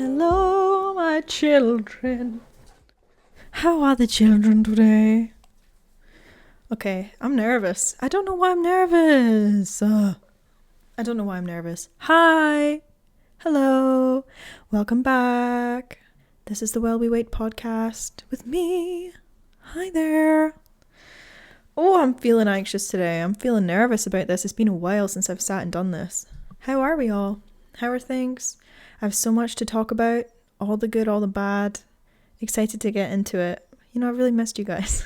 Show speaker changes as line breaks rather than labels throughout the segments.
Hello, my children. How are the children today? Okay, I'm nervous. I don't know why I'm nervous. Hi. Hello. Welcome back. This is the While We Wait podcast with me. Hi there. Oh, I'm feeling anxious today. I'm feeling nervous about this. It's been a while since I've sat and done this. How are we all? How are things? I have so much to talk about. All the good, all the bad. Excited to get into it. You know, I really missed you guys.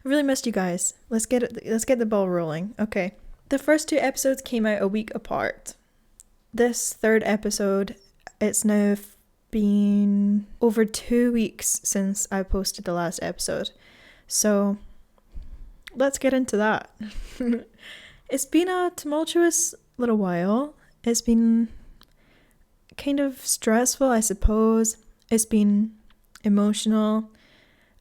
Let's get the ball rolling. Okay. The first 2 episodes came out a week apart. This 3rd episode, it's now been over 2 weeks since I posted the last episode. So let's get into that. It's been a tumultuous little while. It's been kind of stressful, I suppose. It's been emotional.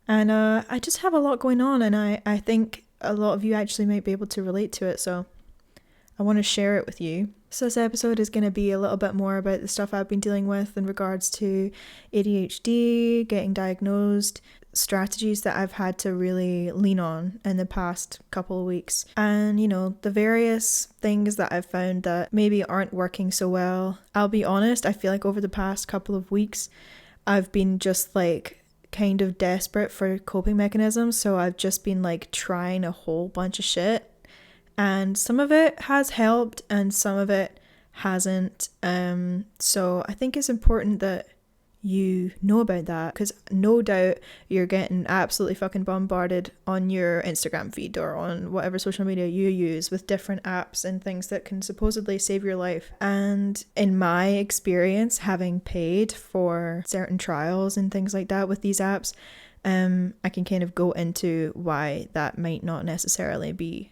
And I just have a lot going on, and I think a lot of you actually might be able to relate to it, so I want to share it with you. So this episode is going to be a little bit more about the stuff I've been dealing with in regards to ADHD, getting diagnosed, strategies that I've had to really lean on in the past couple of weeks, and you know, the various things that I've found that maybe aren't working so well. I'll be honest, I feel like over the past couple of weeks I've been just like kind of desperate for coping mechanisms, so I've just been like trying a whole bunch of shit, and some of it has helped and some of it hasn't. So I think it's important that you know about that, because no doubt you're getting absolutely fucking bombarded on your Instagram feed or on whatever social media you use with different apps and things that can supposedly save your life. And in my experience, having paid for certain trials and things like that with these apps, I can kind of go into why that might not necessarily be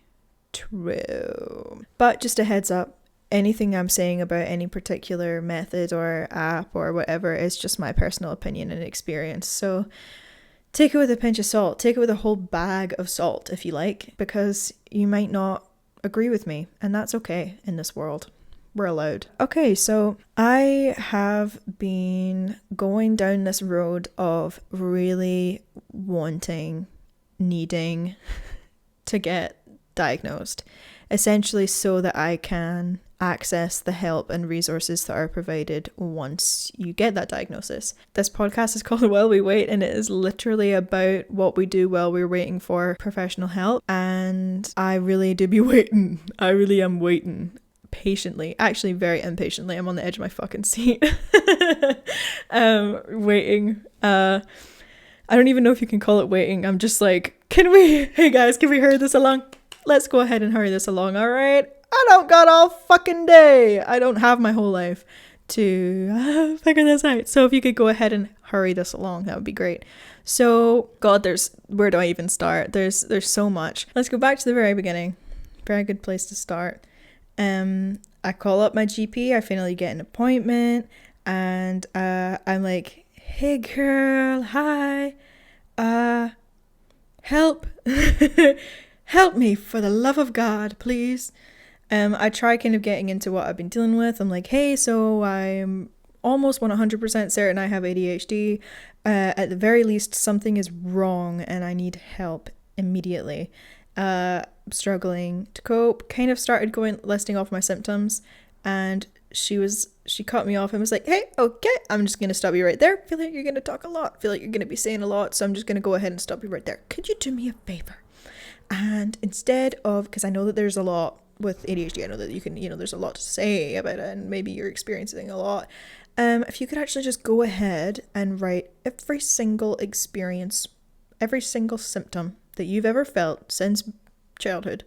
true. But just a heads up, anything I'm saying about any particular method or app or whatever is just my personal opinion and experience. So take it with a pinch of salt. Take it with a whole bag of salt if you like, because you might not agree with me, and that's okay in this world. We're allowed. Okay, so I have been going down this road of really needing to get diagnosed, essentially so that I can access the help and resources that are provided once you get that diagnosis. This podcast is called While We Wait, and it is literally about what we do while we're waiting for professional help. And I really do be waiting. I really am waiting patiently, actually very impatiently. I'm on the edge of my fucking seat. Waiting. I don't even know if you can call it waiting. I'm just like, hey guys, can we hurry this along? Let's go ahead and hurry this along, all right? I don't got all fucking day. I don't have my whole life to figure this out. So if you could go ahead and hurry this along, that would be great. So, God, where do I even start? There's so much. Let's go back to the very beginning. Very good place to start. I call up my GP. I finally get an appointment, and I'm like, hey girl, hi, help. Help me, for the love of God, please. I try kind of getting into what I've been dealing with. I'm like, hey, so I'm almost 100% certain I have ADHD. At the very least, something is wrong and I need help immediately. Struggling to cope. Kind of started listing off my symptoms, and she cut me off and was like, hey, okay, I'm just going to stop you right there. Feel like you're going to talk a lot. Feel like you're going to be saying a lot, so I'm just going to go ahead and stop you right there. Could you do me a favor? And instead of, because I know that there's a lot with ADHD, I know that you can, there's a lot to say about it, and maybe you're experiencing a lot. If you could actually just go ahead and write every single experience, every single symptom that you've ever felt since childhood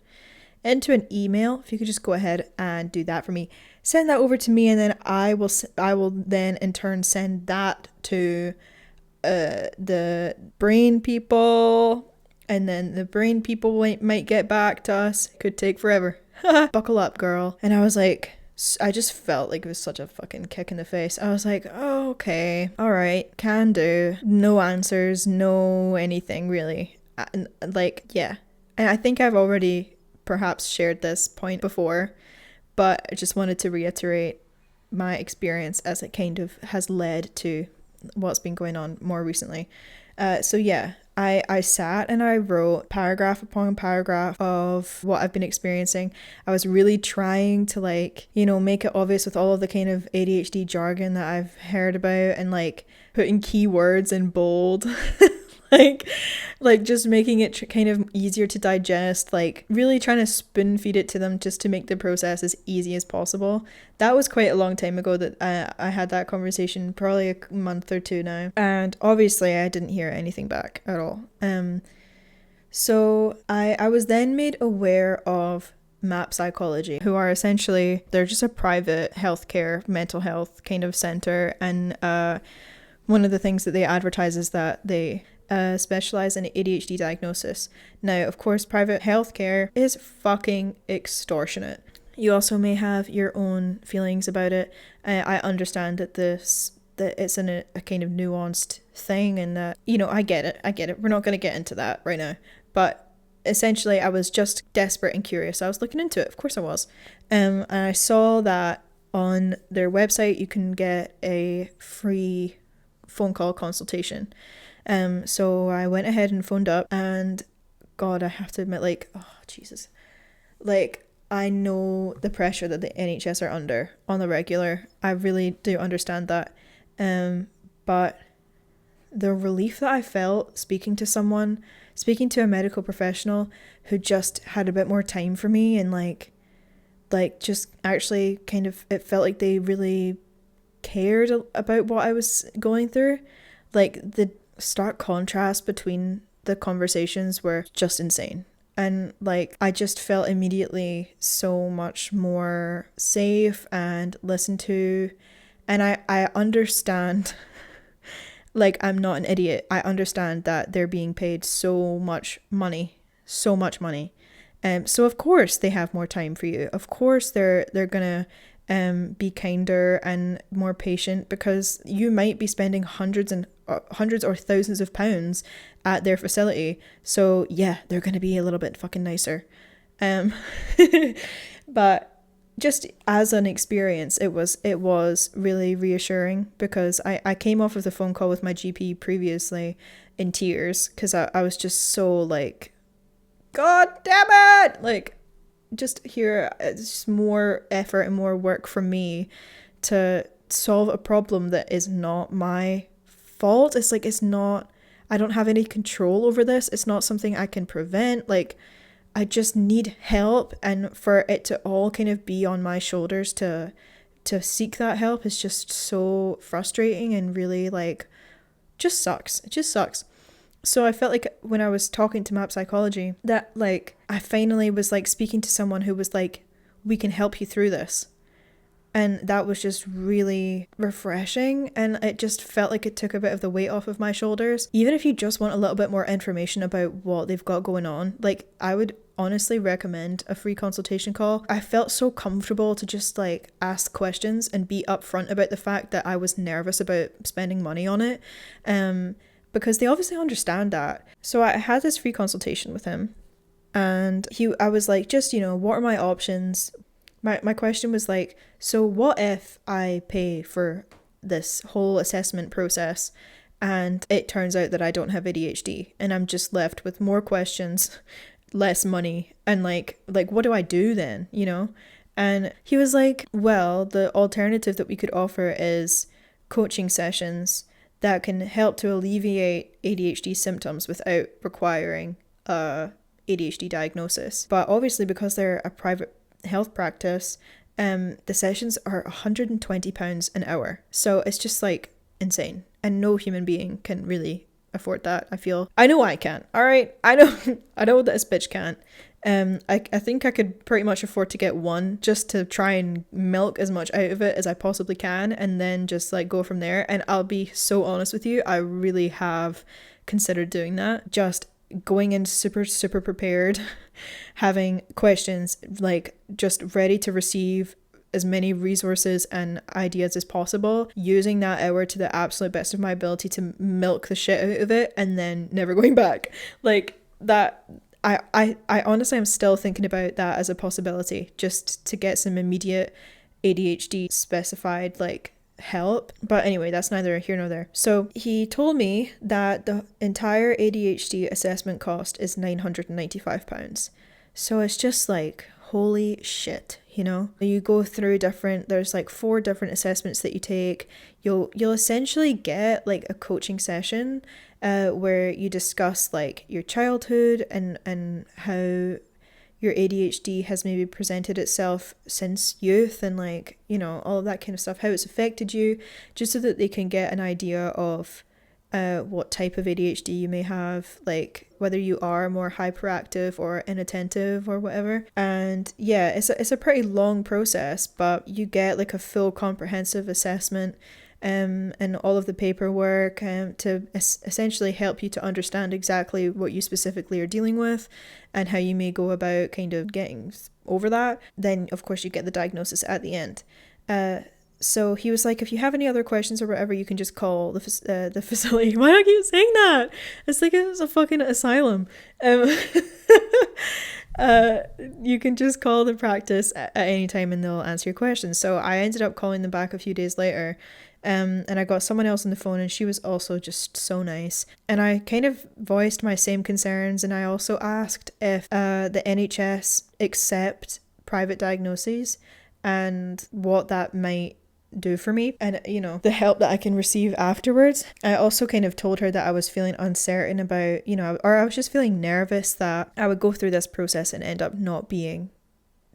into an email. If you could just go ahead and do that for me, send that over to me, and then I will then in turn send that to the brain people. And then the brain people might get back to us. Could take forever. Buckle up, girl. And I was like, I just felt like it was such a fucking kick in the face. I was like, oh, okay, all right, can do. No answers, no anything really. Like, yeah. And I think I've already perhaps shared this point before, but I just wanted to reiterate my experience as it kind of has led to what's been going on more recently. So yeah, I sat and I wrote paragraph upon paragraph of what I've been experiencing. I was really trying to like, you know, make it obvious with all of the kind of ADHD jargon that I've heard about, and like putting keywords in bold. like like just making it kind of easier to digest, like really trying to spoon feed it to them just to make the process as easy as possible. That was quite a long time ago that I had that conversation, probably a month or two now, and obviously I didn't hear anything back at all. So I was then made aware of MAP Psychology, who are essentially, they're just a private healthcare mental health kind of center, and one of the things that they advertise is that they specialize in ADHD diagnosis. Now, of course, private healthcare is fucking extortionate. You also may have your own feelings about it. I understand that it's in a kind of nuanced thing, and that, you know, I get it. We're not going to get into that right now. But essentially, I was just desperate and curious. I was looking into it. Of course I was. And I saw that on their website, you can get a free phone call consultation. So I went ahead and phoned up, and God, I have to admit, like, oh, Jesus. Like, I know the pressure that the NHS are under on the regular. I really do understand that. But the relief that I felt speaking to a medical professional who just had a bit more time for me, and like just actually kind of, it felt like they really cared about what I was going through. Like, the stark contrast between the conversations were just insane. And like, I just felt immediately so much more safe and listened to. And I understand, like, I'm not an idiot. I understand that they're being paid so much money. So of course they have more time for you. Of course they're gonna be kinder and more patient, because you might be spending hundreds or thousands of pounds at their facility. So yeah, they're gonna be a little bit fucking nicer. But just as an experience, it was really reassuring, because I came off of the phone call with my GP previously in tears, because I was just so like, God damn it! Like, just here, it's more effort and more work from me to solve a problem that is not my fault. It's like, it's not, I don't have any control over this. It's not something I can prevent. Like, I just need help, and for it to all kind of be on my shoulders to seek that help is just so frustrating, and really, like, just sucks. It just sucks. So I felt like when I was talking to MAP Psychology, that like, I finally was like speaking to someone who was like, we can help you through this. And that was just really refreshing, and it just felt like it took a bit of the weight off of my shoulders. Even if you just want a little bit more information about what they've got going on, like, I would honestly recommend a free consultation call. I felt so comfortable to just like ask questions and be upfront about the fact that I was nervous about spending money on it. Because they obviously understand that. So I had this free consultation with him, and I was like, just, you know, what are my options? My question was like, so what if I pay for this whole assessment process and it turns out that I don't have ADHD, and I'm just left with more questions, less money, and like what do I do then, you know? And he was like, well, the alternative that we could offer is coaching sessions that can help to alleviate ADHD symptoms without requiring a ADHD diagnosis. But obviously, because they're a private health practice, the sessions are £120 an hour. So it's just like insane. And no human being can really afford that, I feel. I know I can't. All right. I know that this bitch can't. I think I could pretty much afford to get one, just to try and milk as much out of it as I possibly can, and then just like go from there. And I'll be so honest with you, I really have considered doing that. Just going in super prepared, having questions like just ready to receive as many resources and ideas as possible, using that hour to the absolute best of my ability to milk the shit out of it, and then never going back. Like that, I honestly am still thinking about that as a possibility, just to get some immediate ADHD specified like help. But anyway, that's neither here nor there. So he told me that the entire ADHD assessment cost is £995. So it's just like, holy shit, you know? You go through there's like 4 different assessments that you take. You'll essentially get like a coaching session where you discuss like your childhood and how your ADHD has maybe presented itself since youth, and like, you know, all of that kind of stuff, how it's affected you, just so that they can get an idea of what type of ADHD you may have, like whether you are more hyperactive or inattentive or whatever. And yeah, it's a pretty long process, but you get like a full comprehensive assessment and all of the paperwork to essentially help you to understand exactly what you specifically are dealing with and how you may go about kind of getting over that. Then of course you get the diagnosis at the end. So he was like, if you have any other questions or whatever, you can just call the facility. Why do I keep saying that? It's like it's a fucking asylum. You can just call the practice at any time and they'll answer your questions. So I ended up calling them back a few days later. And I got someone else on the phone and she was also just so nice. And I kind of voiced my same concerns, and I also asked if the NHS accept private diagnoses and what that might do for me, and you know, the help that I can receive afterwards. I also kind of told her that I was feeling uncertain about, you know, or I was just feeling nervous that I would go through this process and end up not being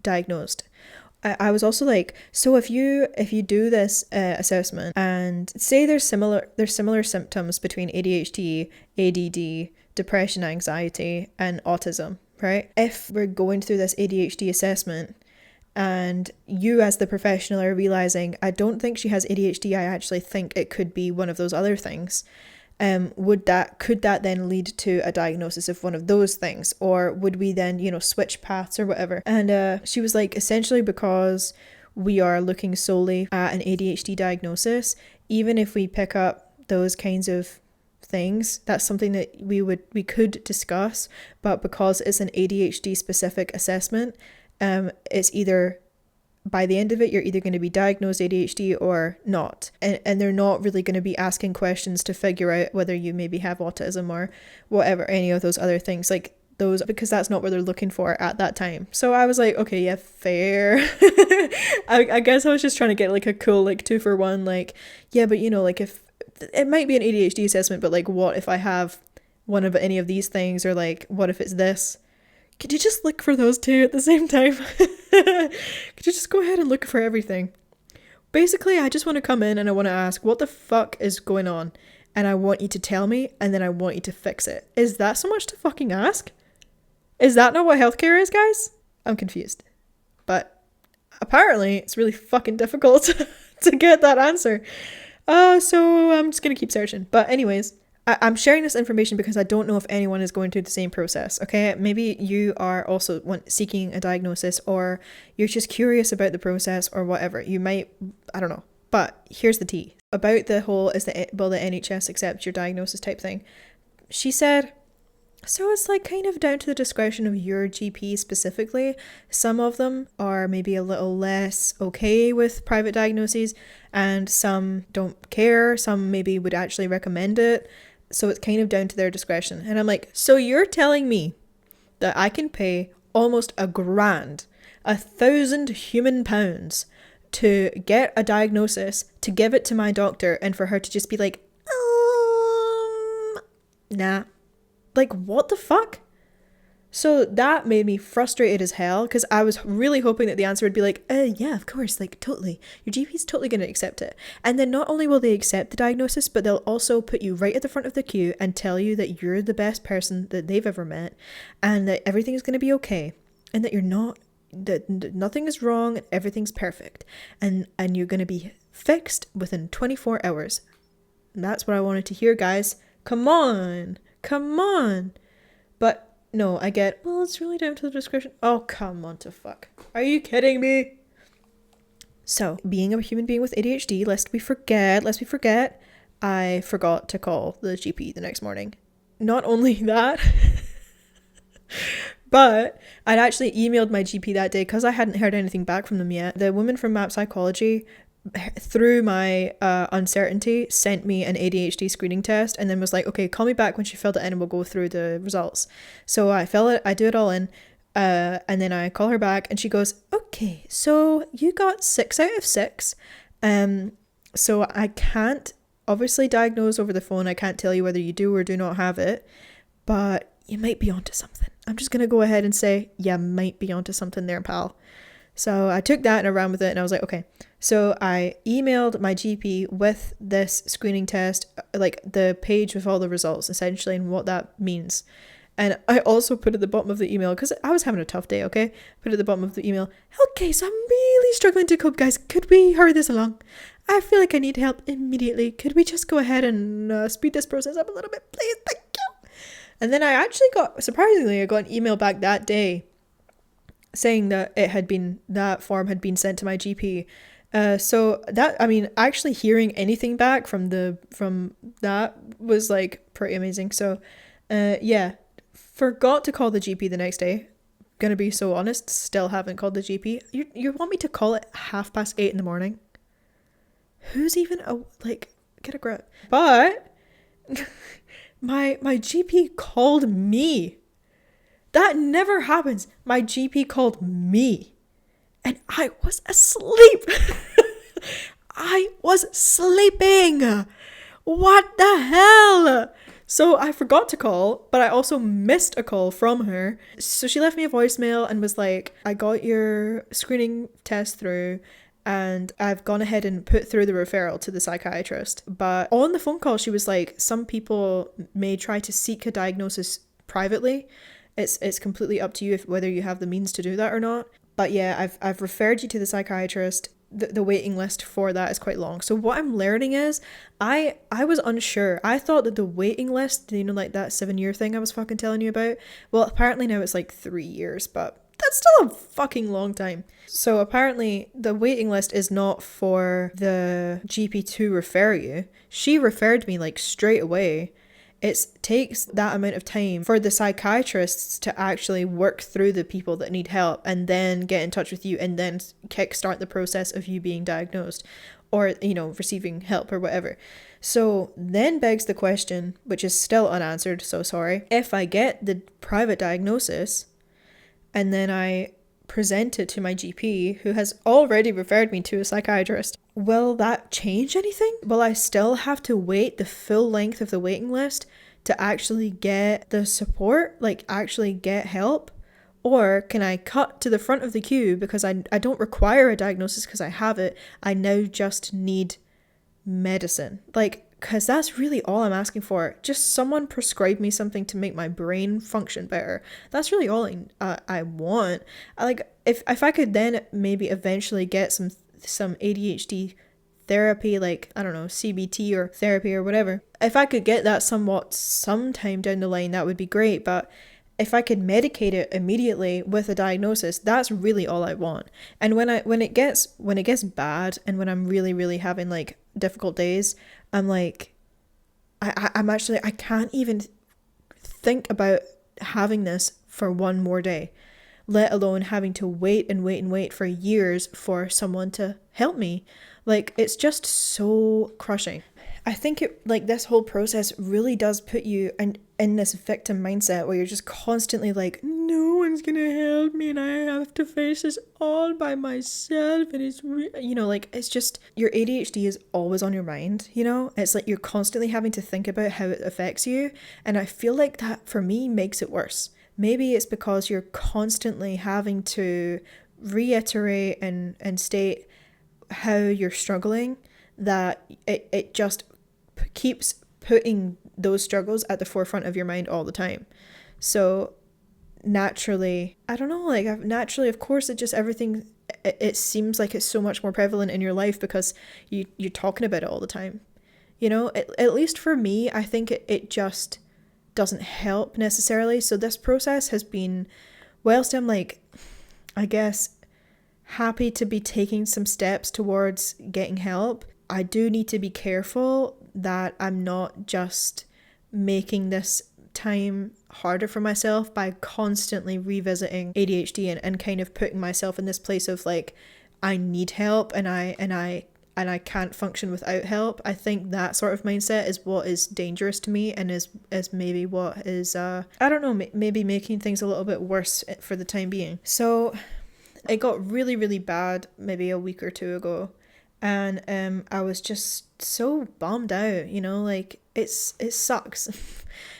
diagnosed. I was also like, so if you do this assessment and say there's similar symptoms between ADHD, ADD, depression, anxiety, and autism, right? If we're going through this ADHD assessment and you as the professional are realizing, I don't think she has ADHD, I actually think it could be one of those other things, could that then lead to a diagnosis of one of those things, or would we then, you know, switch paths or whatever? And she was like, essentially, because we are looking solely at an ADHD diagnosis, even if we pick up those kinds of things, that's something that we could discuss, but because it's an ADHD specific assessment, it's either, by the end of it, you're either going to be diagnosed ADHD or not. And they're not really going to be asking questions to figure out whether you maybe have autism or whatever, any of those other things, like those, because that's not what they're looking for at that time. So I was like, okay, yeah, fair. I guess I was just trying to get like a cool, like 2-for-1, like, yeah, but you know, like if it might be an ADHD assessment, but like, what if I have one of any of these things, or like, what if it's this? Could you just look for those two at the same time? Could you just go ahead and look for everything? Basically, I just want to come in and I want to ask, what the fuck is going on? And I want you to tell me, and then I want you to fix it. Is that so much to fucking ask? Is that not what healthcare is, guys? I'm confused. But apparently, it's really fucking difficult to get that answer. So I'm just going to keep searching. But anyways, I'm sharing this information because I don't know if anyone is going through the same process, okay? Maybe you are also seeking a diagnosis, or you're just curious about the process or whatever. You might, I don't know. But here's the tea. About the whole, will the NHS accept your diagnosis type thing? She said, so it's like kind of down to the discretion of your GP specifically. Some of them are maybe a little less okay with private diagnoses, and some don't care. Some maybe would actually recommend it. So it's kind of down to their discretion. And I'm like, so you're telling me that I can pay almost £1,000, 1,000 human pounds, to get a diagnosis, to give it to my doctor, and for her to just be like, nah. Like, what the fuck? So that made me frustrated as hell, because I was really hoping that the answer would be like, yeah, of course, like, totally. Your GP's totally going to accept it. And then not only will they accept the diagnosis, but they'll also put you right at the front of the queue and tell you that you're the best person that they've ever met, and that everything is going to be okay, and that you're not, that nothing is wrong, and everything's perfect. And you're going to be fixed within 24 hours. And that's what I wanted to hear, guys. Come on. But no, I get, well, it's really down to the discretion. Oh, come on to fuck. Are you kidding me? So, being a human being with ADHD, lest we forget, I forgot to call the GP the next morning. Not only that, But I'd actually emailed my GP that day because I hadn't heard anything back from them yet. The woman from MAP Psychology, through my uncertainty, sent me an ADHD screening test and then was like, okay, call me back when she filled it in and we'll go through the results. So I fill it, I do it all in, and then I call her back and she goes, okay, so you got 6 out of 6. So I can't obviously diagnose over the phone. I can't tell you whether you do or do not have it, but you might be onto something. I'm just going to go ahead and say, you might be onto something there, pal. So I took that and I ran with it and I was like, okay. So I emailed my GP with this screening test, like the page with all the results essentially and what that means. And I also put at the bottom of the email, because I was having a tough day, okay? Put at the bottom of the email, okay, so I'm really struggling to cope, guys. Could we hurry this along? I feel like I need help immediately. Could we just go ahead and speed this process up a little bit, please? Thank you. And then I actually surprisingly, I got an email back that day saying that that form had been sent to my GP. So that, I mean, actually hearing anything back from that was like pretty amazing. So, yeah, forgot to call the GP the next day. Gonna be so honest, still haven't called the GP. You want me to call it 8:30 in the morning? Who's even get a grip? But my GP called me. That never happens. My GP called me and I was asleep. I was sleeping. What the hell? So I forgot to call, but I also missed a call from her. So she left me a voicemail and was like, I got your screening test through and I've gone ahead and put through the referral to the psychiatrist. But on the phone call, she was like, some people may try to seek a diagnosis privately. It's completely up to you whether you have the means to do that or not. But yeah, I've referred you to the psychiatrist. The waiting list for that is quite long. So what I'm learning is I was unsure. I thought that the waiting list, like that 7-year thing I was fucking telling you about, well, apparently now it's like 3 years, but that's still a fucking long time. So apparently the waiting list is not for the GP to refer you. She referred me like straight away. It takes that amount of time for the psychiatrists to actually work through the people that need help and then get in touch with you and then kickstart the process of you being diagnosed or, receiving help or whatever. So then begs the question, which is still unanswered, so sorry. If I get the private diagnosis and then I present it to my GP, who has already referred me to a psychiatrist, will that change anything? Will I still have to wait the full length of the waiting list to actually get the support, like actually get help? Or can I cut to the front of the queue because I don't require a diagnosis because I have it, I now just need medicine? Because that's really all I'm asking for. Just someone prescribe me something to make my brain function better. That's really all I want. If I could then maybe eventually get some ADHD therapy, like, I don't know, CBT or therapy or whatever. If I could get that sometime down the line, that would be great. But if I could medicate it immediately with a diagnosis, that's really all I want. And when it gets bad and when I'm really, really having like difficult days, I'm like, I can't even think about having this for one more day, let alone having to wait and wait and wait for years for someone to help me. Like, it's just so crushing. I think this whole process really does put you in this victim mindset where you're just constantly like, no one's gonna help me and I have to face this all by myself, and it's it's just, your ADHD is always on your mind, it's like you're constantly having to think about how it affects you, and I feel like that for me makes it worse. Maybe it's because you're constantly having to reiterate and state how you're struggling, that it just keeps putting those struggles at the forefront of your mind all the time. So naturally, I don't know, naturally, of course, everything, it seems like it's so much more prevalent in your life because you're talking about it all the time. At least for me, I think it just doesn't help necessarily. So this process has been, whilst I'm I guess, happy to be taking some steps towards getting help, I do need to be careful that I'm not just making this time harder for myself by constantly revisiting ADHD and kind of putting myself in this place of like, I need help and I can't function without help. I think that sort of mindset is what is dangerous to me and is maybe what is, I don't know, maybe making things a little bit worse for the time being. So it got really, really bad maybe a week or two ago. And I was just so bummed out, you know, like it sucks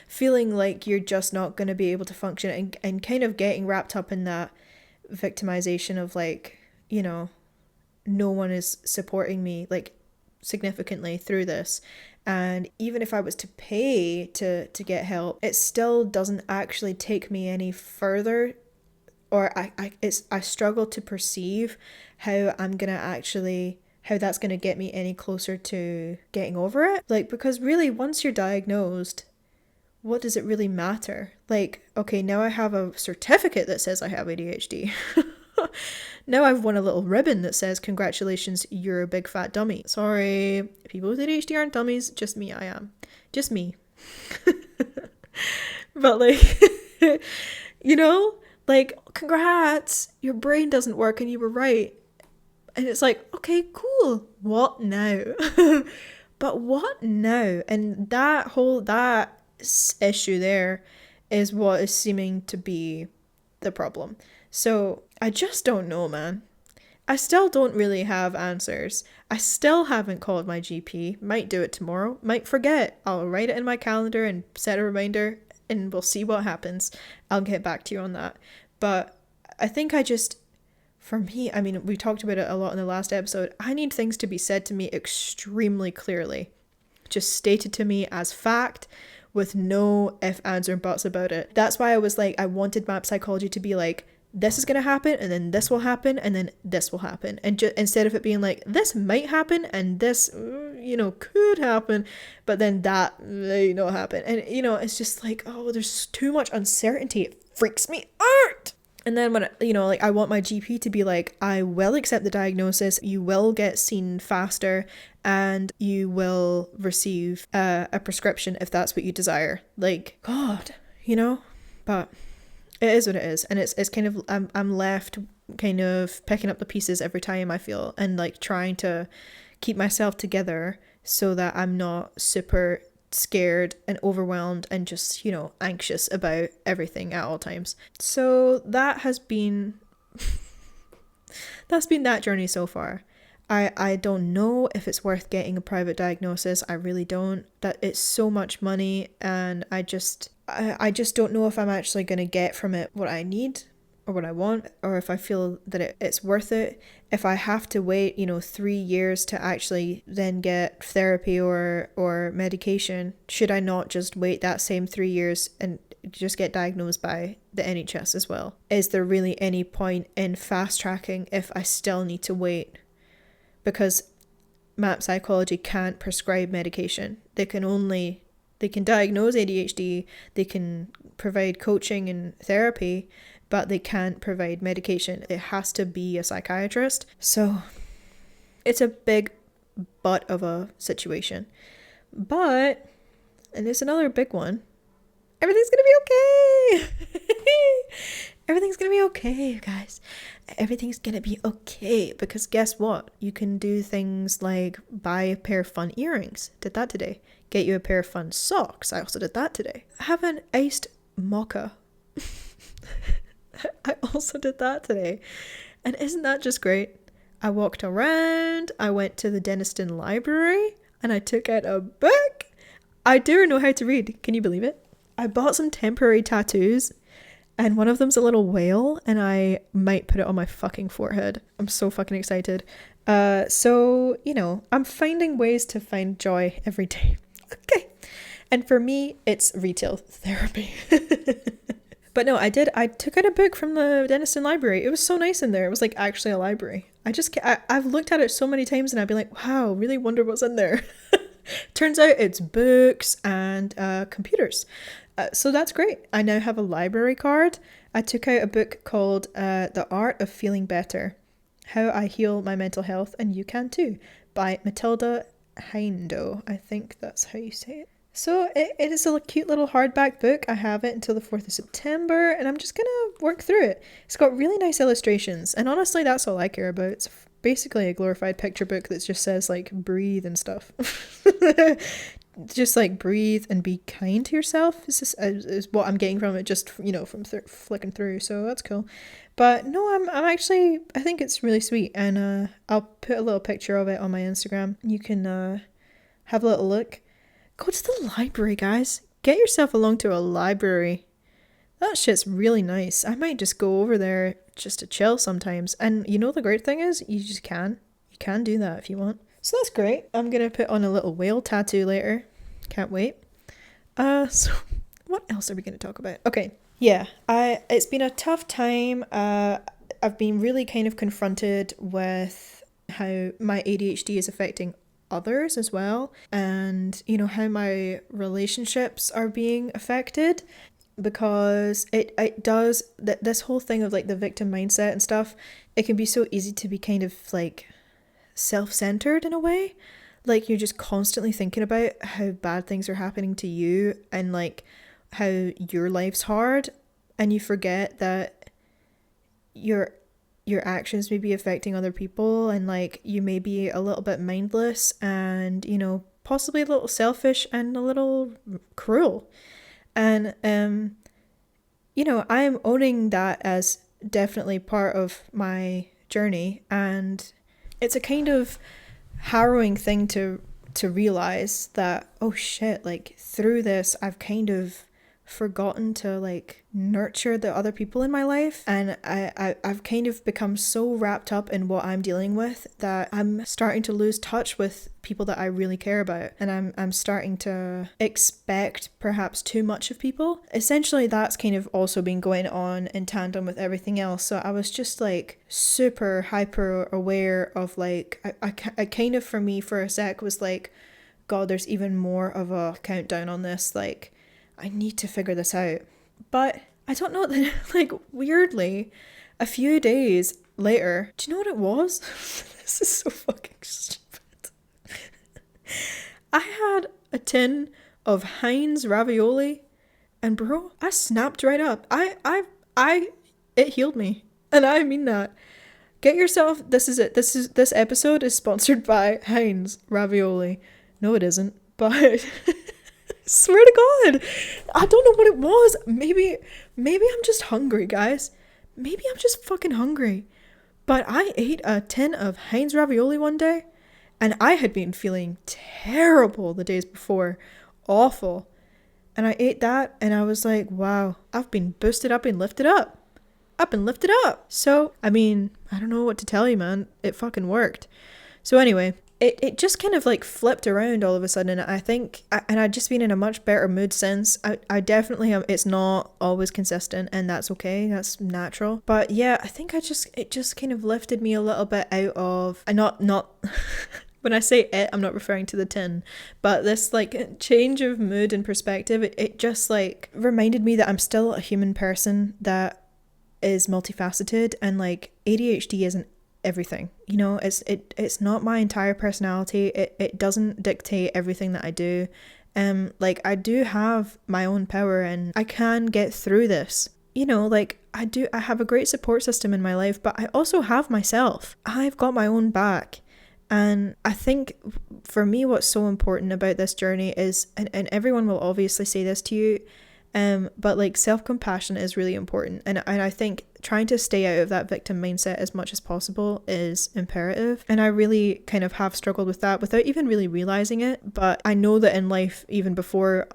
feeling like you're just not going to be able to function and kind of getting wrapped up in that victimization of like, you know, no one is supporting me like significantly through this. And even if I was to pay to get help, it still doesn't actually take me any further, or I struggle to perceive how that's going to get me any closer to getting over it. Like, because really, once you're diagnosed, what does it really matter? Like, okay, now I have a certificate that says I have ADHD. Now I've won a little ribbon that says, congratulations, you're a big fat dummy. Sorry, people with ADHD aren't dummies, just me, I am. Just me. But like, you know, like, congrats, your brain doesn't work and you were right. And it's like, okay, cool. What now? But what now? And that issue there is what is seeming to be the problem. So I just don't know, man. I still don't really have answers. I still haven't called my GP. Might do it tomorrow. Might forget. I'll write it in my calendar and set a reminder and we'll see what happens. I'll get back to you on that. But I think for me, I mean, we talked about it a lot in the last episode. I need things to be said to me extremely clearly. Just stated to me as fact with no ifs, ands, or buts about it. That's why I was like, I wanted map psychology to be like, this is going to happen, and then this will happen, and then this will happen. And instead of it being like, this might happen, and this, you know, could happen, but then that may not happen. And, you know, it's just like, oh, there's too much uncertainty. It freaks me out. And then when, you know, like I want my GP to be like, I will accept the diagnosis, you will get seen faster, and you will receive a prescription if that's what you desire. Like, God, you know? But it is what it is. And it's kind of, I'm left kind of picking up the pieces every time I feel, and like trying to keep myself together so that I'm not super scared and overwhelmed and just, you know, anxious about everything at all times. So that has been that's been that journey so far. I don't know if it's worth getting a private diagnosis. I really don't. That it's so much money, and I just don't know if I'm actually going to get from it what I need or what I want, or if I feel that it's worth it. If I have to wait, you know, 3 years to actually then get therapy or medication, should I not just wait that same 3 years and just get diagnosed by the NHS as well? Is there really any point in fast tracking if I still need to wait? Because MAP psychology can't prescribe medication. They can diagnose ADHD, they can provide coaching and therapy, but they can't provide medication. It has to be a psychiatrist. So it's a big butt of a situation. But, and there's another big one, everything's gonna be okay. Everything's gonna be okay, you guys. Everything's gonna be okay, because guess what? You can do things like buy a pair of fun earrings. Did that today. Get you a pair of fun socks. I also did that today. Have an iced mocha. I also did that today. And isn't that just great? I walked around, I went to the Denniston Library, and I took out a book. I do know how to read. Can you believe it? I bought some temporary tattoos, and one of them's a little whale, and I might put it on my fucking forehead. I'm so fucking excited. So, you know, I'm finding ways to find joy every day. Okay. And for me, it's retail therapy. But no, I took out a book from the Denniston Library. It was so nice in there. It was like actually a library. I've looked at it so many times and I'd be like, wow, really wonder what's in there. Turns out it's books and computers. So that's great. I now have a library card. I took out a book called The Art of Feeling Better, How I Heal My Mental Health and You Can Too, by Matilda Hindo. I think that's how you say it. So it is a cute little hardback book. I have it until the 4th of September, and I'm just gonna work through it. It's got really nice illustrations, and honestly, that's all I care about. It's basically a glorified picture book that just says, like, breathe and stuff. Just, like, breathe and be kind to yourself is what I'm getting from it, just, from flicking through, so that's cool. But no, I'm actually, I think it's really sweet, and I'll put a little picture of it on my Instagram. You can have a little look. Go to the library, guys. Get yourself along to a library. That shit's really nice. I might just go over there just to chill sometimes. And you know the great thing is, you just can. You can do that if you want. So that's great. I'm going to put on a little whale tattoo later. Can't wait. So what else are we going to talk about? Okay. Yeah, it's been a tough time. I've been really kind of confronted with how my ADHD is affecting others as well, and how my relationships are being affected, because it does that, this whole thing of like the victim mindset and stuff. It can be so easy to be kind of like self-centered in a way, like you're just constantly thinking about how bad things are happening to you and like how your life's hard, and you forget that your actions may be affecting other people, and like you may be a little bit mindless and possibly a little selfish and a little cruel. And I'm owning that as definitely part of my journey, and it's a kind of harrowing thing to realize that, oh shit, like through this I've kind of forgotten to like nurture the other people in my life, and I've kind of become so wrapped up in what I'm dealing with that I'm starting to lose touch with people that I really care about, and I'm starting to expect perhaps too much of people. Essentially, that's kind of also been going on in tandem with everything else. So I was just like super hyper aware of like I kind of, for me, for a sec was like, God, there's even more of a countdown on this, like I need to figure this out. But I don't know, like weirdly, a few days later, do you know what it was? This is so fucking stupid. I had a tin of Heinz ravioli, and bro, I snapped right up. It healed me. And I mean that. Get yourself, this is it. This episode is sponsored by Heinz ravioli. No, it isn't, but swear to God, I don't know what it was. Maybe I'm just hungry, guys. Maybe I'm just fucking hungry. But I ate a tin of Heinz ravioli one day, and I had been feeling terrible the days before. Awful. And I ate that, and I was like, wow, I've been boosted up and lifted up. Up and lifted up. So, I mean, I don't know what to tell you, man. It fucking worked. So anyway, it just kind of like flipped around all of a sudden. I think, and I'd just been in a much better mood since. I definitely have, it's not always consistent, and that's okay, that's natural. But yeah, I think it just kind of lifted me a little bit out of, and not when I say it, I'm not referring to the tin, but this like change of mood and perspective, it just like reminded me that I'm still a human person that is multifaceted, and like ADHD isn't everything, it's not my entire personality. It doesn't dictate everything that I do. Like I do have my own power, and I can get through this. Like I have a great support system in my life, but I also have myself. I've got my own back. And I think for me, what's so important about this journey is, and everyone will obviously say this to you, but like self-compassion is really important, and I think trying to stay out of that victim mindset as much as possible is imperative. And I really kind of have struggled with that without even really realizing it. But I know that in life, even before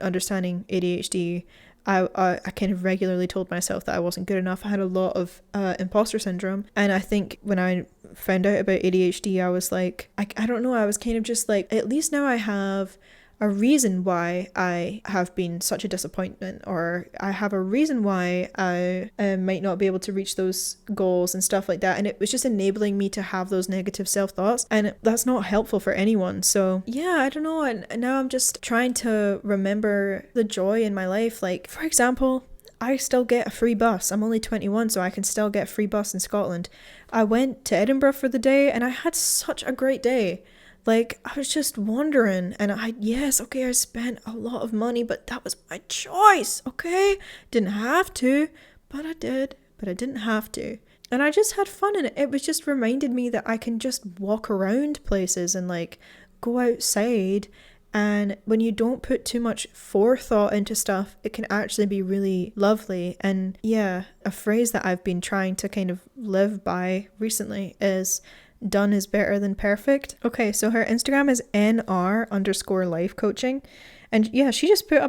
understanding ADHD, I kind of regularly told myself that I wasn't good enough. I had a lot of imposter syndrome, and I think when I found out about ADHD, I was like, I don't know, I was kind of just like, at least now I have a reason why I have been such a disappointment, or I have a reason why I might not be able to reach those goals and stuff like that. And it was just enabling me to have those negative self-thoughts, and that's not helpful for anyone. So yeah, I don't know, and now I'm just trying to remember the joy in my life. Like, for example, I still get a free bus. I'm only 21, so I can still get a free bus in Scotland. I went to Edinburgh for the day, and I had such a great day. Like, I was just wondering, and yes, okay, I spent a lot of money, but that was my choice, okay? Didn't have to, but I did, but I didn't have to. And I just had fun in it. It was just reminded me that I can just walk around places and like go outside. And when you don't put too much forethought into stuff, it can actually be really lovely. And yeah, a phrase that I've been trying to kind of live by recently is done is better than perfect. Okay, so her Instagram is nr_life coaching. And yeah, she put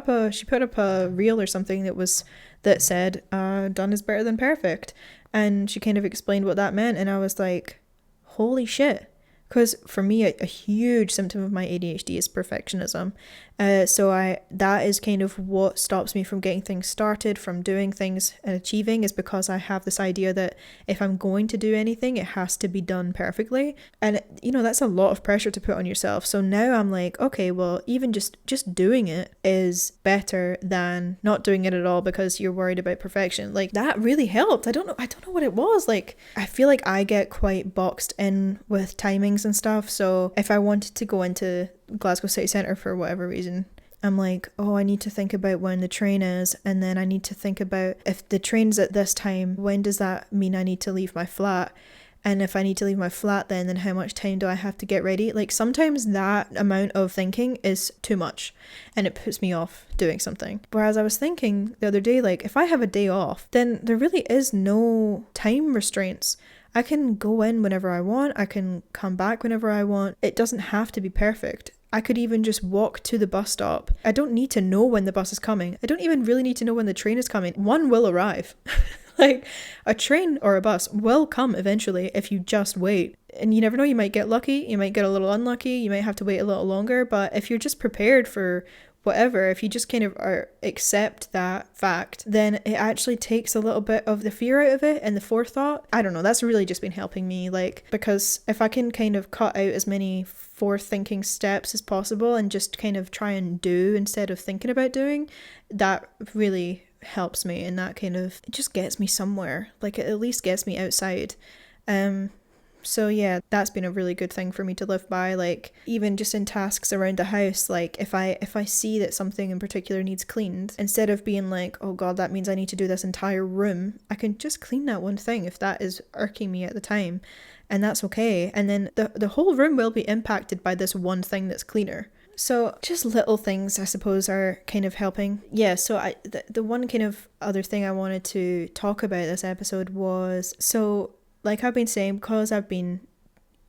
up a reel or something that said done is better than perfect. And she kind of explained what that meant, and I was like, holy shit. Because for me, a huge symptom of my ADHD is perfectionism. So that is kind of what stops me from getting things started, from doing things and achieving, is because I have this idea that if I'm going to do anything, it has to be done perfectly. And, that's a lot of pressure to put on yourself. So now I'm like, okay, well, even just doing it is better than not doing it at all because you're worried about perfection. Like, that really helped. I don't know what it was. Like, I feel like I get quite boxed in with timings and stuff. So if I wanted to go into Glasgow City Centre for whatever reason, I'm like, oh, I need to think about when the train is, and then I need to think about if the train's at this time, when does that mean I need to leave my flat? And if I need to leave my flat then how much time do I have to get ready? Like, sometimes that amount of thinking is too much and it puts me off doing something. Whereas I was thinking the other day, like, if I have a day off, then there really is no time restraints. I can go in whenever I want. I can come back whenever I want. It doesn't have to be perfect. I could even just walk to the bus stop. I don't need to know when the bus is coming. I don't even really need to know when the train is coming. One will arrive. Like, a train or a bus will come eventually if you just wait. And you never know, you might get lucky, you might get a little unlucky, you might have to wait a little longer. But if you're just prepared for whatever, if you just kind of accept that fact, then it actually takes a little bit of the fear out of it and the forethought. I don't know, that's really just been helping me, like, because if I can kind of cut out as many forethinking steps as possible and just kind of try and do instead of thinking about doing, that really helps me, and that kind of, it just gets me somewhere. Like, it at least gets me outside. So yeah, that's been a really good thing for me to live by. Like, even just in tasks around the house, like if I see that something in particular needs cleaned, instead of being like, oh god, that means I need to do this entire room, I can just clean that one thing if that is irking me at the time, and that's okay. And then the whole room will be impacted by this one thing that's cleaner. So just little things, I suppose, are kind of helping. Yeah, so the one kind of other thing I wanted to talk about this episode was, so like I've been saying, because I've been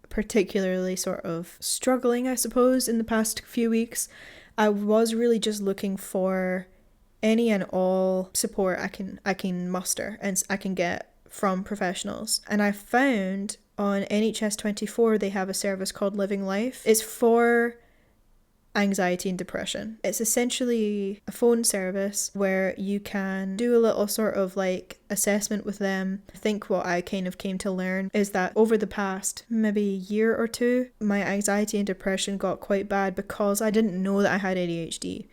particularly sort of struggling, I suppose, in the past few weeks, I was really just looking for any and all support I can muster and I can get from professionals. And I found on NHS24 they have a service called Living Life. It's for anxiety and depression. It's essentially a phone service where you can do a little sort of like assessment with them. I think what I kind of came to learn is that over the past maybe year or two, my anxiety and depression got quite bad because I didn't know that I had ADHD.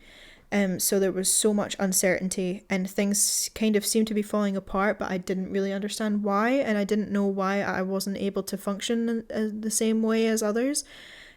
So there was so much uncertainty and things kind of seemed to be falling apart, but I didn't really understand why, and I didn't know why I wasn't able to function in the same way as others.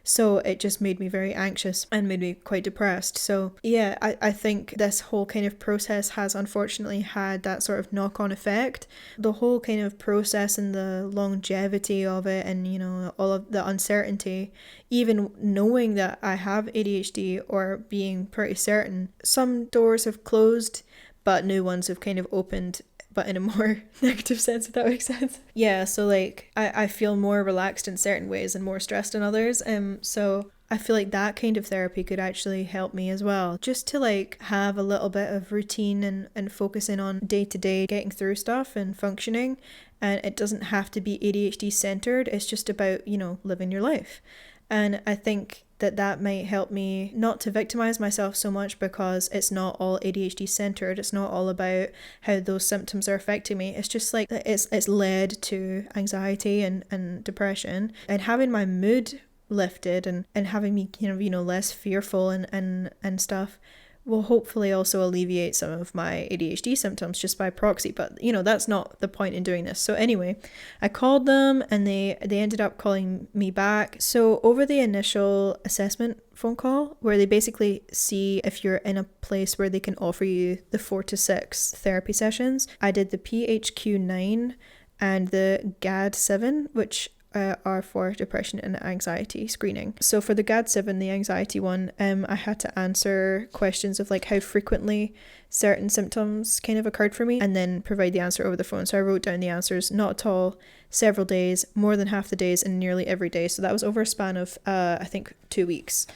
So it just made me very anxious and made me quite depressed. So yeah, I think this whole kind of process has unfortunately had that sort of knock-on effect. The whole kind of process and the longevity of it, and all of the uncertainty, even knowing that I have ADHD or being pretty certain, some doors have closed but new ones have kind of opened, but in a more negative sense, if that makes sense. Yeah, so like I feel more relaxed in certain ways and more stressed in others. So I feel like that kind of therapy could actually help me as well. Just to like have a little bit of routine and focusing on day to day getting through stuff and functioning. And it doesn't have to be ADHD centered. It's just about, living your life. And I think that might help me not to victimize myself so much, because it's not all ADHD centered. It's not all about how those symptoms are affecting me. It's just like it's led to anxiety and depression, and having my mood lifted and having me less fearful and stuff will hopefully also alleviate some of my ADHD symptoms just by proxy. But, you know, that's not the point in doing this. So anyway, I called them and they ended up calling me back. So over the initial assessment phone call, where they basically see if you're in a place where they can offer you the 4 to 6 therapy sessions, I did the PHQ-9 and the GAD-7, which are for depression and anxiety screening. So for the GAD-7, the anxiety one, I had to answer questions of like how frequently certain symptoms kind of occurred for me and then provide the answer over the phone. So I wrote down the answers, not at all, several days, more than half the days, and nearly every day. So that was over a span of I think 2 weeks.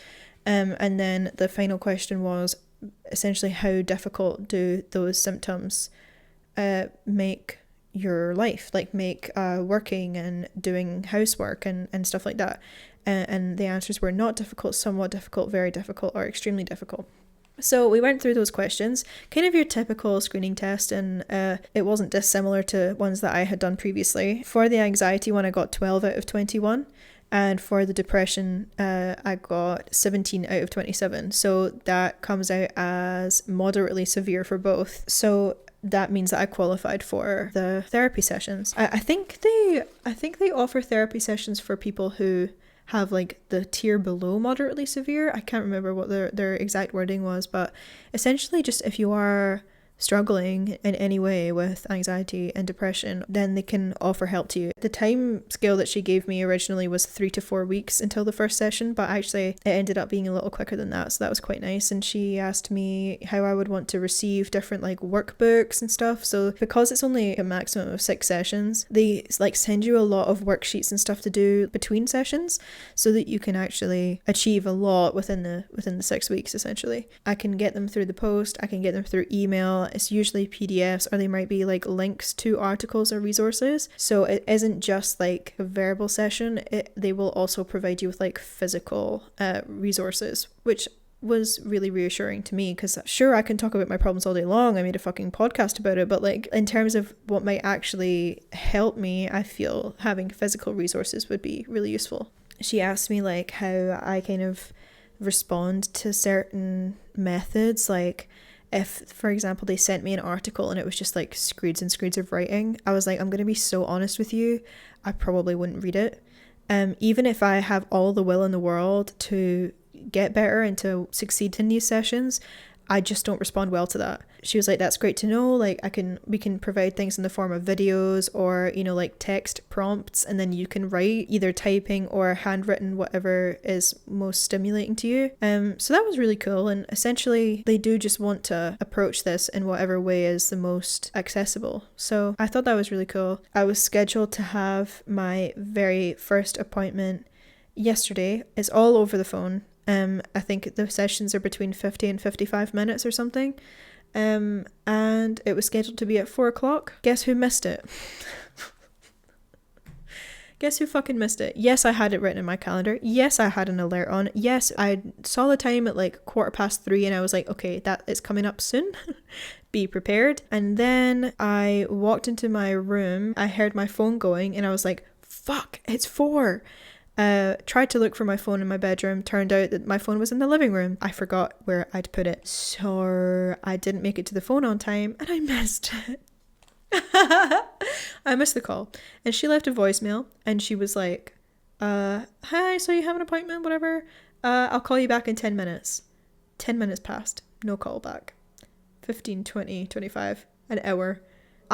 And then the final question was essentially how difficult do those symptoms make your life, like make working and doing housework and stuff like that. And the answers were not difficult, somewhat difficult, very difficult, or extremely difficult. So we went through those questions, kind of your typical screening test, and it wasn't dissimilar to ones that I had done previously. For the anxiety one, I got 12 out of 21. And for the depression, I got 17 out of 27. So that comes out as moderately severe for both. So that means that I qualified for the therapy sessions. I think they offer therapy sessions for people who have like the tier below moderately severe. I can't remember what their exact wording was, but essentially just if you are struggling in any way with anxiety and depression, then they can offer help to you. The time scale that she gave me originally was 3 to 4 weeks until the first session, but actually it ended up being a little quicker than that, so that was quite nice. And she asked me how I would want to receive different like workbooks and stuff. So because it's only a maximum of 6 sessions, they like send you a lot of worksheets and stuff to do between sessions so that you can actually achieve a lot within the 6 weeks essentially. I can get them through the post, I can get them through email. It's usually PDFs, or they might be like links to articles or resources. So it isn't just like a verbal session, they will also provide you with like physical resources, which was really reassuring to me, because sure, I can talk about my problems all day long, I made a fucking podcast about it, but like in terms of what might actually help me, I feel having physical resources would be really useful. She asked me like how I kind of respond to certain methods, like if, for example, they sent me an article and it was just like screeds and screeds of writing, I was like, I'm going to be so honest with you, I probably wouldn't read it. Even if I have all the will in the world to get better and to succeed in these sessions, I just don't respond well to that. She was like, that's great to know, like we can provide things in the form of videos or, you know, like text prompts, and then you can write either typing or handwritten, whatever is most stimulating to you. So that was really cool, and essentially they do just want to approach this in whatever way is the most accessible. So I thought that was really cool. I was scheduled to have my very first appointment yesterday. It's all over the phone. I think the sessions are between 50 and 55 minutes or something. And it was scheduled to be at 4 o'clock. Guess who missed it? Guess who fucking missed it? Yes, I had it written in my calendar. Yes, I had an alert on. Yes, I saw the time at like 3:15 and I was like, okay, that is coming up soon. Be prepared. And then I walked into my room. I heard my phone going and I was like, fuck, it's 4. Tried to look for my phone in my bedroom, turned out that my phone was in the living room. I forgot where I'd put it, so I didn't make it to the phone on time and I missed it. I missed the call, and she left a voicemail and she was like, hi, so you have an appointment, whatever, I'll call you back in 10 minutes. 10 minutes passed, no call back. 15, 20, 25, an hour.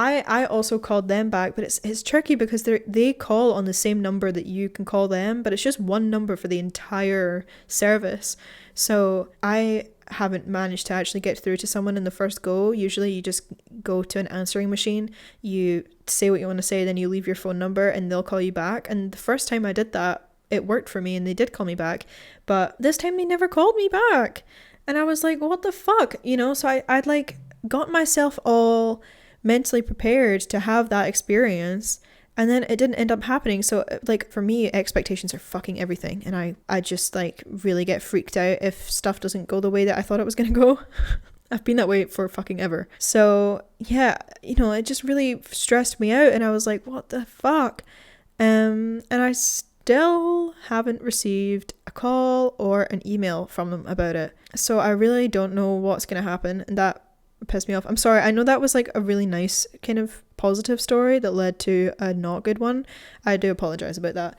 I also called them back, but it's tricky because they call on the same number that you can call them, but it's just one number for the entire service. So I haven't managed to actually get through to someone in the first go. Usually you just go to an answering machine, you say what you want to say, then you leave your phone number and they'll call you back. And the first time I did that, it worked for me and they did call me back. But this time they never called me back. And I was like, what the fuck? You know, so I'd like got myself all mentally prepared to have that experience, and then it didn't end up happening. So like for me, expectations are fucking everything, and I just like really get freaked out if stuff doesn't go the way that I thought it was gonna go. I've been that way for fucking ever. So yeah, you know, it just really stressed me out and I was like, what the fuck? And I still haven't received a call or an email from them about it. So I really don't know what's going to happen, and that pissed me off. I'm sorry. I know that was like a really nice kind of positive story that led to a not good one. I do apologize about that.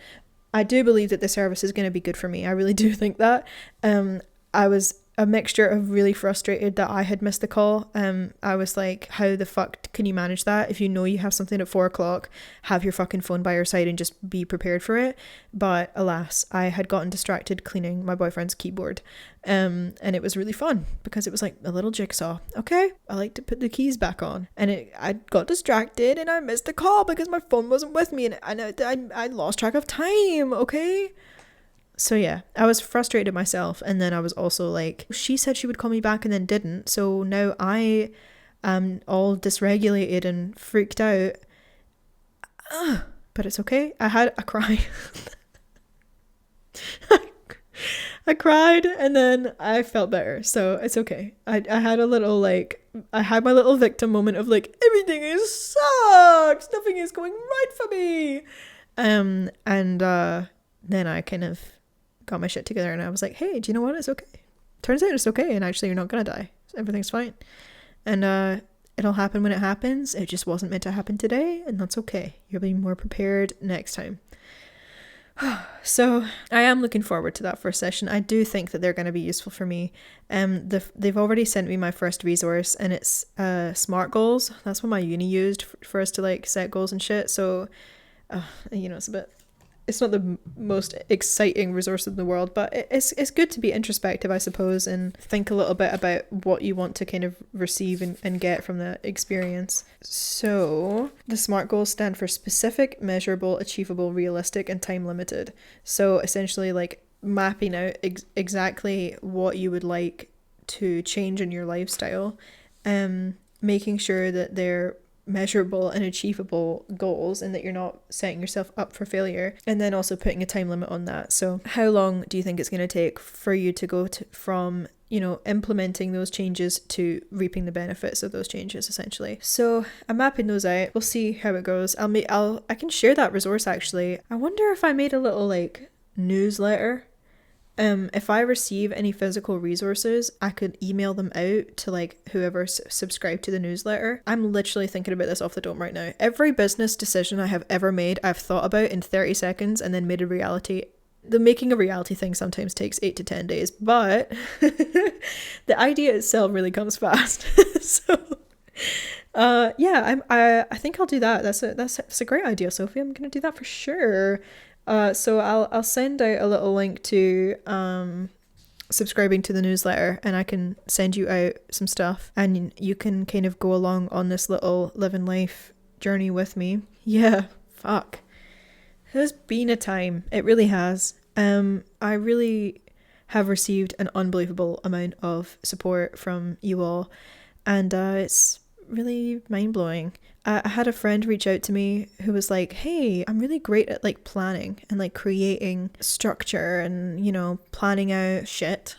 I do believe that the service is going to be good for me. I really do think that. I was a mixture of really frustrated that I had missed the call. I was like, how the fuck can you manage that? If you know you have something at 4:00, have your fucking phone by your side and just be prepared for it. But alas, I had gotten distracted cleaning my boyfriend's keyboard. And it was really fun because it was like a little jigsaw. Okay, I like to put the keys back on. And I got distracted and I missed the call because my phone wasn't with me, and I lost track of time, okay? So yeah, I was frustrated myself, and then I was also like, she said she would call me back and then didn't, so now I am all dysregulated and freaked out. But it's okay. I had a cry. I cried and then I felt better, so it's okay. I had a little I had my little victim moment of like, everything is sucks, nothing is going right for me. And then I kind of got my shit together and I was like, hey, do you know what? It's okay. Turns out it's okay, and actually you're not gonna die. Everything's fine. And it'll happen when it happens. It just wasn't meant to happen today, and that's okay. You'll be more prepared next time. So I am looking forward to that first session. I do think that they're going to be useful for me. They've already sent me my first resource, and it's SMART goals. That's what my uni used for us to like set goals and shit. So it's not the most exciting resource in the world, but it's good to be introspective, I suppose, and think a little bit about what you want to kind of receive and get from the experience. So the SMART goals stand for specific, measurable, achievable, realistic, and time limited. So essentially like mapping out exactly what you would like to change in your lifestyle, making sure that they're measurable and achievable goals and that you're not setting yourself up for failure, and then also putting a time limit on that. So how long do you think it's going to take for you to go from implementing those changes to reaping the benefits of those changes, essentially? So I'm mapping those out. We'll see how it goes. I can share that resource actually. I wonder if I made a little like newsletter. If I receive any physical resources, I could email them out to like whoever subscribed to the newsletter. I'm literally thinking about this off the dome right now. Every business decision I have ever made, I've thought about in 30 seconds and then made a reality. The making a reality thing sometimes takes 8 to 10 days, but the idea itself really comes fast. So I think I'll do that. That's a great idea, Sophie. I'm gonna do that for sure. So I'll send out a little link to subscribing to the newsletter, and I can send you out some stuff, and you can kind of go along on this little living life journey with me. Yeah, fuck. It has been a time. It really has. I really have received an unbelievable amount of support from you all, and it's really mind-blowing. I had a friend reach out to me who was like, hey, I'm really great at like planning and like creating structure and planning out shit.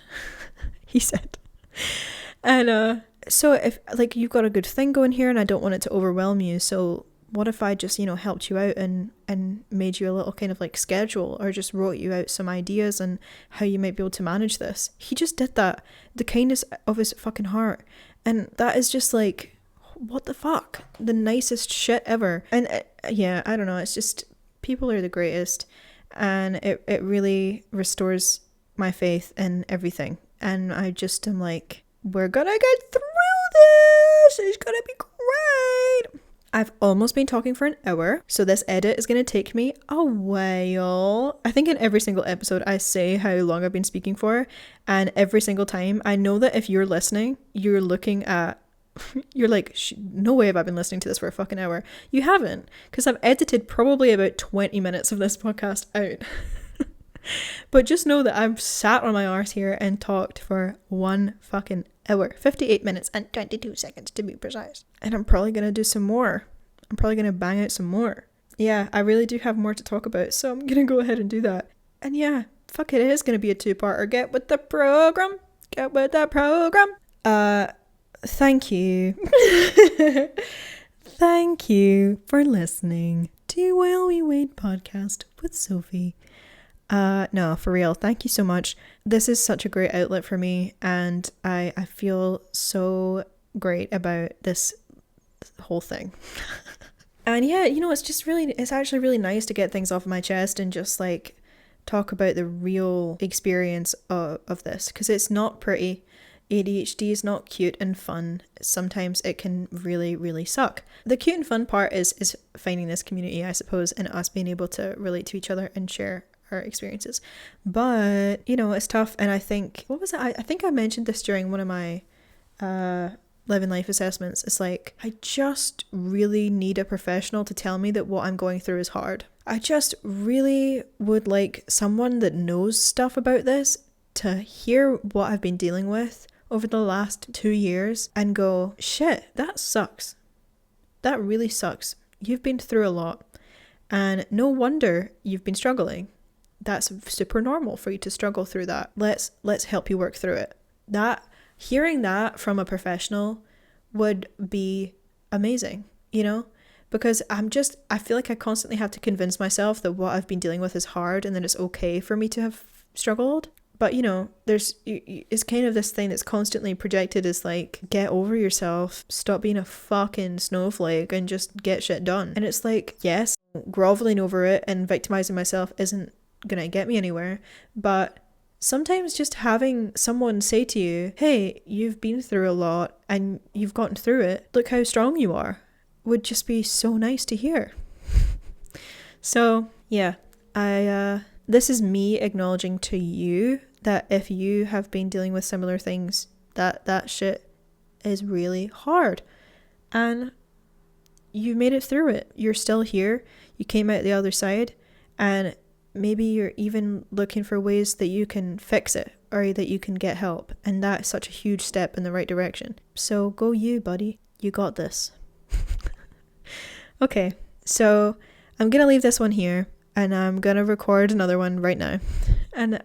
He said. And so if like you've got a good thing going here and I don't want it to overwhelm you, so what if I just helped you out and made you a little kind of like schedule, or just wrote you out some ideas on how you might be able to manage this? He just did that, the kindness of his fucking heart, and that is just like, what the fuck, the nicest shit ever. And I don't know, it's just, people are the greatest, and it really restores my faith in everything, and I just am like, we're gonna get through this, it's gonna be great. I've almost been talking for an hour, so this edit is going to take me a while. I think in every single episode I say how long I've been speaking for, and every single time I know that if you're listening, you're looking at, you're like, no way have I been listening to this for a fucking hour. You haven't, because I've edited probably about 20 minutes of this podcast out. But just know that I've sat on my arse here and talked for 1 fucking hour, 58 minutes and 22 seconds to be precise. And I'm probably going to do some more. I'm probably going to bang out some more. Yeah, I really do have more to talk about, so I'm going to go ahead and do that. And yeah, fuck it is going to be a 2-parter. Get with the program. Get with the program. Thank you. Thank you for listening to While We Wait podcast with Sophie. No, for real, thank you so much. This is such a great outlet for me, and I feel so great about this whole thing. And yeah, it's actually really nice to get things off my chest and just like talk about the real experience of this, because it's not pretty. ADHD is not cute and fun. Sometimes it can really, really suck. The cute and fun part is finding this community, I suppose, and us being able to relate to each other and share our experiences. But, it's tough. And I think, what was it? I think I mentioned this during one of my Living Life assessments. It's like, I just really need a professional to tell me that what I'm going through is hard. I just really would like someone that knows stuff about this to hear what I've been dealing with over the last 2 years and go, shit, that sucks. That really sucks. You've been through a lot, and no wonder you've been struggling. That's super normal for you to struggle through that. Let's help you work through it. Hearing that from a professional would be amazing, because I feel like I constantly have to convince myself that what I've been dealing with is hard and that it's okay for me to have struggled. But, it's kind of this thing that's constantly projected as like, get over yourself, stop being a fucking snowflake and just get shit done. And it's like, yes, groveling over it and victimizing myself isn't gonna get me anywhere. But sometimes just having someone say to you, hey, you've been through a lot and you've gotten through it, look how strong you are, would just be so nice to hear. So, yeah, this is me acknowledging to you that if you have been dealing with similar things, that shit is really hard. And you made it through it. You're still here. You came out the other side. And maybe you're even looking for ways that you can fix it or that you can get help. And that's such a huge step in the right direction. So go you, buddy. You got this. Okay, so I'm going to leave this one here. And I'm going to record another one right now. And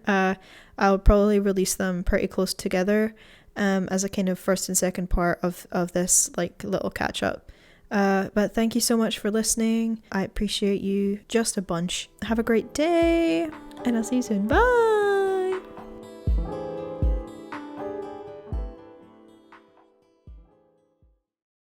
I'll probably release them pretty close together as a kind of first and second part of this like little catch up. But thank you so much for listening. I appreciate you just a bunch. Have a great day, and I'll see you soon. Bye!